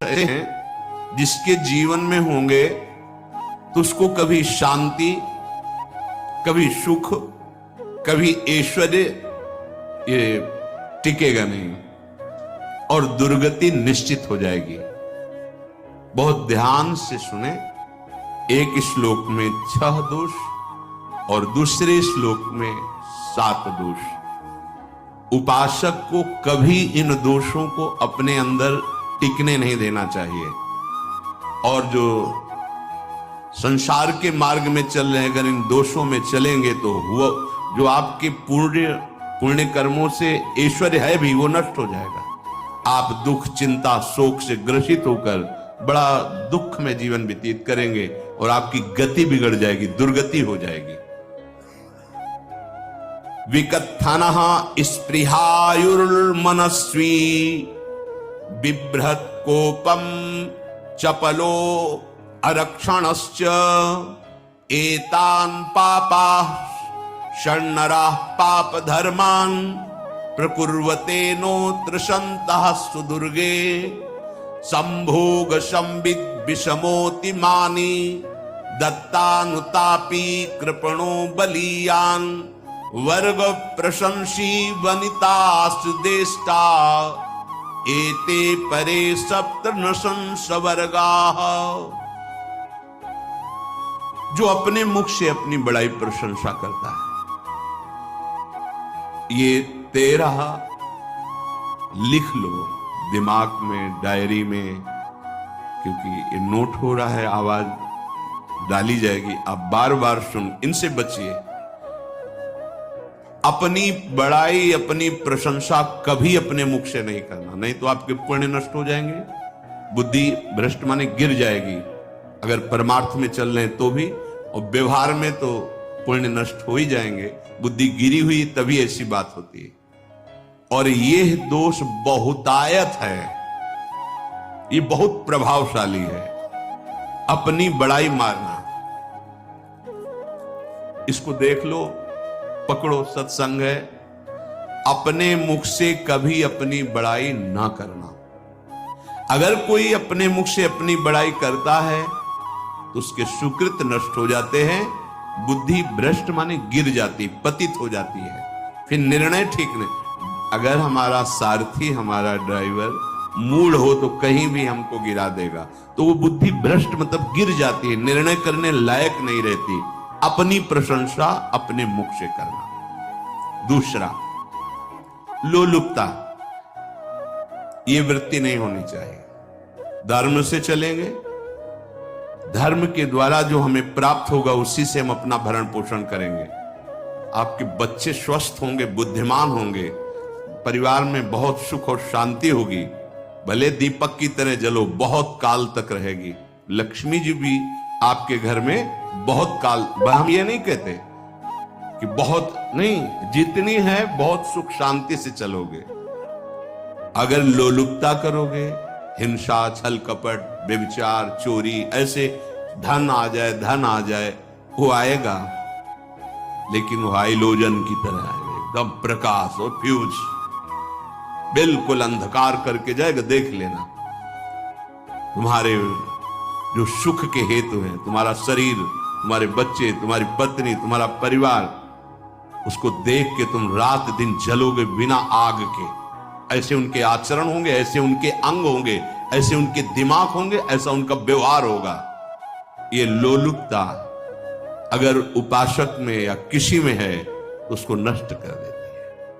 ऐसे हैं जिसके जीवन में होंगे तो उसको कभी शांति, कभी सुख, कभी ऐश्वर्य ये टिकेगा नहीं और दुर्गति निश्चित हो जाएगी। बहुत ध्यान से सुने। एक श्लोक में 6 दोष और दूसरे श्लोक में 7 दोष। उपासक को कभी इन दोषों को अपने अंदर टिकने नहीं देना चाहिए। और जो संसार के मार्ग में चल रहे हैं, अगर इन दोषों में चलेंगे तो वो जो आपके पुण्य कर्मों से ऐश्वर्य है भी वो नष्ट हो जाएगा। आप दुख, चिंता, शोक से ग्रसित होकर बड़ा दुख में जीवन व्यतीत करेंगे और आपकी गति बिगड़ जाएगी, दुर्गति हो जाएगी। विकत्थनः स्पृहायुर्मनस्वी बिभ्रत कोपम चपलो अरक्षणश्च एतान् पापाः षण्णराः पाप धर्मान् प्रकुर्वते नोत्र सन्तः सुदुर्गे संभोग संविद विषमोति मानी दत्तानुतापी कृपणो बलीयान वर्ग प्रशंसी वनितास्तु देष्टा एते परे सप्तनशंस वर्गाः। जो अपने मुख से अपनी बड़ाई प्रशंसा करता है, ये 13 लिख लो दिमाग में, डायरी में, क्योंकि ये नोट हो रहा है, आवाज डाली जाएगी, आप बार बार सुन, इनसे बचिए। अपनी बड़ाई, अपनी प्रशंसा कभी अपने मुख से नहीं करना, नहीं तो आपके पुण्य नष्ट हो जाएंगे, बुद्धि भ्रष्ट माने गिर जाएगी। अगर परमार्थ में चल रहे हैं तो भी, और व्यवहार में तो पुण्य नष्ट हो ही जाएंगे। बुद्धि गिरी हुई तभी ऐसी बात होती है। और ये दोष बहुतायत है, ये बहुत प्रभावशाली है। अपनी बड़ाई मारना, इसको देख लो, पकड़ो, सत्संग है। अपने मुख से कभी अपनी बड़ाई ना करना। अगर कोई अपने मुख से अपनी बड़ाई करता है तो उसके सुकृत नष्ट हो जाते हैं, बुद्धि भ्रष्ट माने गिर जाती, पतित हो जाती है, फिर निर्णय ठीक नहीं। अगर हमारा सारथी, हमारा ड्राइवर मूढ़ हो तो कहीं भी हमको गिरा देगा, तो वो बुद्धि भ्रष्ट मतलब गिर जाती है, निर्णय करने लायक नहीं रहती। अपनी प्रशंसा अपने मुख से करना। दूसरा, लोलुपता, ये वृत्ति नहीं होनी चाहिए। धर्म से चलेंगे, धर्म के द्वारा जो हमें प्राप्त होगा उसी से हम अपना भरण पोषण करेंगे। आपके बच्चे स्वस्थ होंगे, बुद्धिमान होंगे, परिवार में बहुत सुख और शांति होगी। भले दीपक की तरह जलो, बहुत काल तक रहेगी। लक्ष्मी जी भी आपके घर में बहुत काल, हम ये नहीं कहते कि बहुत नहीं, जितनी है बहुत सुख शांति से चलोगे। अगर लोलुपता करोगे, हिंसा, छल कपट, व्यभिचार, चोरी, ऐसे धन आ जाए, वो आएगा, लेकिन वो हाइलोजन की तरह आएगा, एकदम प्रकाश और फ्यूज, बिल्कुल अंधकार करके जाएगा। देख लेना, तुम्हारे जो सुख के हेतु हैं, तुम्हारा शरीर, तुम्हारे बच्चे, तुम्हारी पत्नी, तुम्हारा परिवार, उसको देख के तुम रात दिन जलोगे बिना आग के। ऐसे उनके आचरण होंगे, ऐसे उनके अंग होंगे, ऐसे उनके दिमाग होंगे, ऐसा उनका व्यवहार होगा। ये लोलुपता अगर उपासक में या किसी में है तो उसको नष्ट कर देती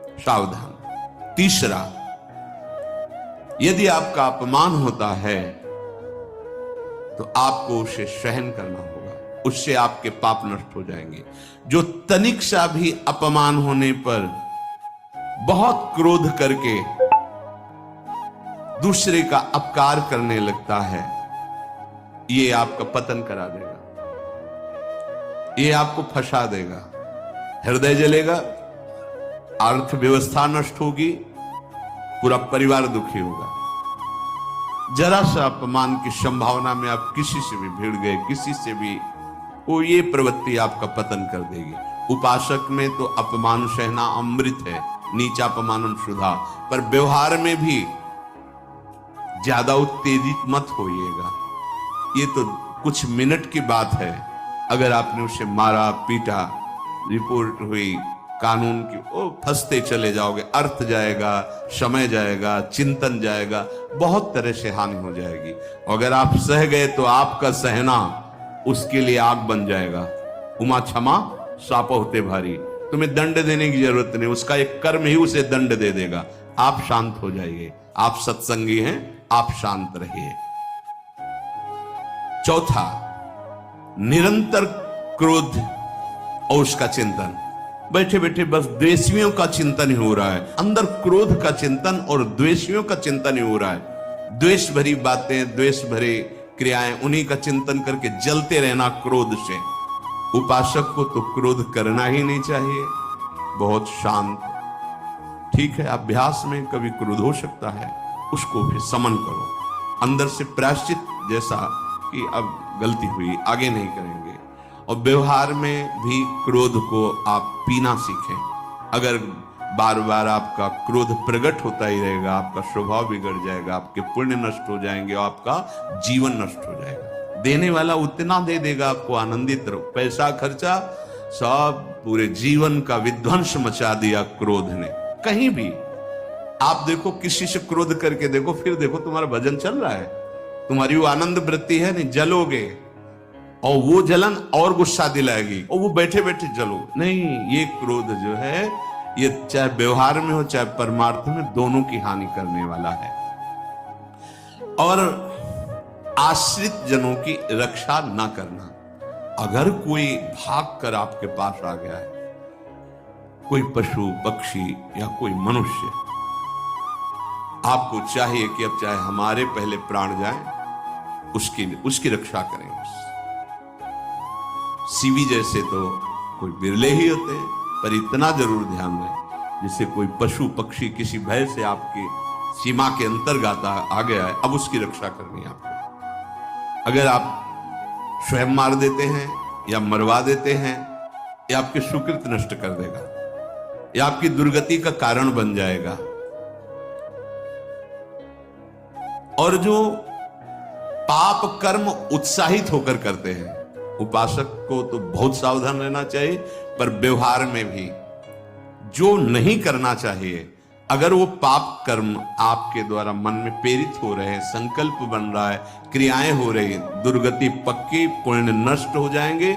है। सावधान। तीसरा, यदि आपका अपमान होता है तो आपको उसे सहन करना होगा, उससे आपके पाप नष्ट हो जाएंगे। जो तनिक सा भी अपमान होने पर बहुत क्रोध करके दूसरे का अपकार करने लगता है, ये आपका पतन करा देगा, ये आपको फंसा देगा, हृदय जलेगा, अर्थव्यवस्था नष्ट होगी, पूरा परिवार दुखी होगा। जरा सा अपमान की संभावना में आप किसी से भी भिड़ गए, किसी से भी, वो ये प्रवृत्ति आपका पतन कर देगी। उपासक में तो अपमान सहना अमृत है, नीचा अपमानम सुधा। पर व्यवहार में भी ज्यादा उत्तेजित मत होइएगा। ये तो कुछ मिनट की बात है। अगर आपने उसे मारा पीटा, रिपोर्ट हुई कानून की, ओ फंसते चले जाओगे, अर्थ जाएगा, समय जाएगा, चिंतन जाएगा, बहुत तरह से हानि हो जाएगी। अगर आप सह गए तो आपका सहना उसके लिए आग बन जाएगा। उमा क्षमा साप होते भारी। तुम्हें दंड देने की जरूरत नहीं, उसका एक कर्म ही उसे दंड दे देगा। आप शांत हो जाइए। आप सत्संगी हैं, आप शांत रहिए। चौथा, निरंतर क्रोध और उसका चिंतन। बैठे बैठे बस द्वेषियों का चिंतन ही हो रहा है, अंदर क्रोध का चिंतन और द्वेषियों का चिंतन ही हो रहा है। द्वेष भरी बातें, द्वेष भरे क्रियाएं, उन्हीं का चिंतन करके जलते रहना क्रोध से। उपासक को तो क्रोध करना ही नहीं चाहिए, बहुत शांत। ठीक है, अभ्यास में कभी क्रोध हो सकता है, उसको भी समन करो, अंदर से प्रायश्चित, जैसा कि अब गलती हुई, आगे नहीं करेंगे। और व्यवहार में भी क्रोध को आप पीना सीखें। अगर बार बार आपका क्रोध प्रकट होता ही रहेगा, आपका स्वभाव बिगड़ जाएगा, आपके पुण्य नष्ट हो जाएंगे और आपका जीवन नष्ट हो जाएगा। देने वाला उतना दे देगा, आपको आनंदित रहो। पैसा खर्चा, सब पूरे जीवन का विध्वंस मचा दिया क्रोध ने। कहीं भी आप देखो, किसी से क्रोध करके देखो, फिर देखो तुम्हारा भजन चल रहा है, तुम्हारी वो आनंद वृत्ति है नहीं, जलोगे और वो जलन और गुस्सा दिलाएगी और वो बैठे बैठे जलो नहीं। ये क्रोध जो है, ये चाहे व्यवहार में हो चाहे परमार्थ में, दोनों की हानि करने वाला है। और आश्रित जनों की रक्षा ना करना। अगर कोई भाग कर आपके पास आ गया है, कोई पशु पक्षी या कोई मनुष्य, आपको चाहिए कि अब चाहे हमारे पहले प्राण जाएं, उसकी रक्षा करें। सीवी जैसे तो कोई बिरले ही होते हैं, पर इतना जरूर ध्यान दें, जिससे कोई पशु पक्षी किसी भय से आपकी सीमा के अंतर्गत आ गया है, अब उसकी रक्षा करनी है आपको। अगर आप स्वयं मार देते हैं या मरवा देते हैं, ये आपके सुकृत नष्ट कर देगा, या आपकी दुर्गति का कारण बन जाएगा। और जो पाप कर्म उत्साहित होकर करते हैं, उपासक को तो बहुत सावधान रहना चाहिए, पर व्यवहार में भी जो नहीं करना चाहिए, अगर वो पाप कर्म आपके द्वारा मन में प्रेरित हो रहे हैं, संकल्प बन रहा है, क्रियाएं हो रही, दुर्गति पक्की, पुण्य नष्ट हो जाएंगे,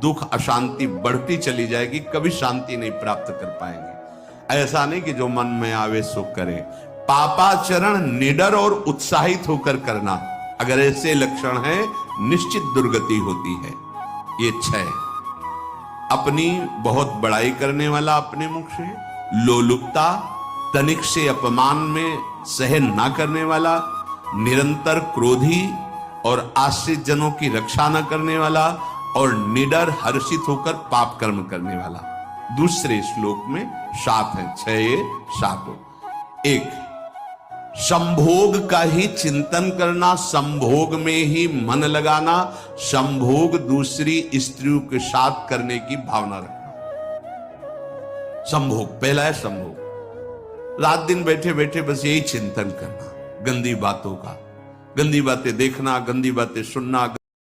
दुख अशांति बढ़ती चली जाएगी, कभी शांति नहीं प्राप्त कर पाएंगे। ऐसा नहीं कि जो मन में आवे सो करे। पापाचरण निडर और उत्साहित होकर करना, अगर ऐसे लक्षण है, निश्चित दुर्गति होती है। ये 6, अपनी बहुत बड़ाई करने वाला अपने मुख से, लोलुपता, तनिक से अपमान में सहन ना करने वाला, निरंतर क्रोधी और आश्रित जनों की रक्षा न करने वाला, और निडर हर्षित होकर पाप कर्म करने वाला। दूसरे श्लोक में 7 है, 6 7। 1, संभोग का ही चिंतन करना, संभोग में ही मन लगाना, संभोग दूसरी स्त्रियों के साथ करने की भावना रखना। संभोग पहला है, संभोग। रात दिन बैठे बैठे बस यही चिंतन करना, गंदी बातों का, गंदी बातें देखना, गंदी बातें सुनना,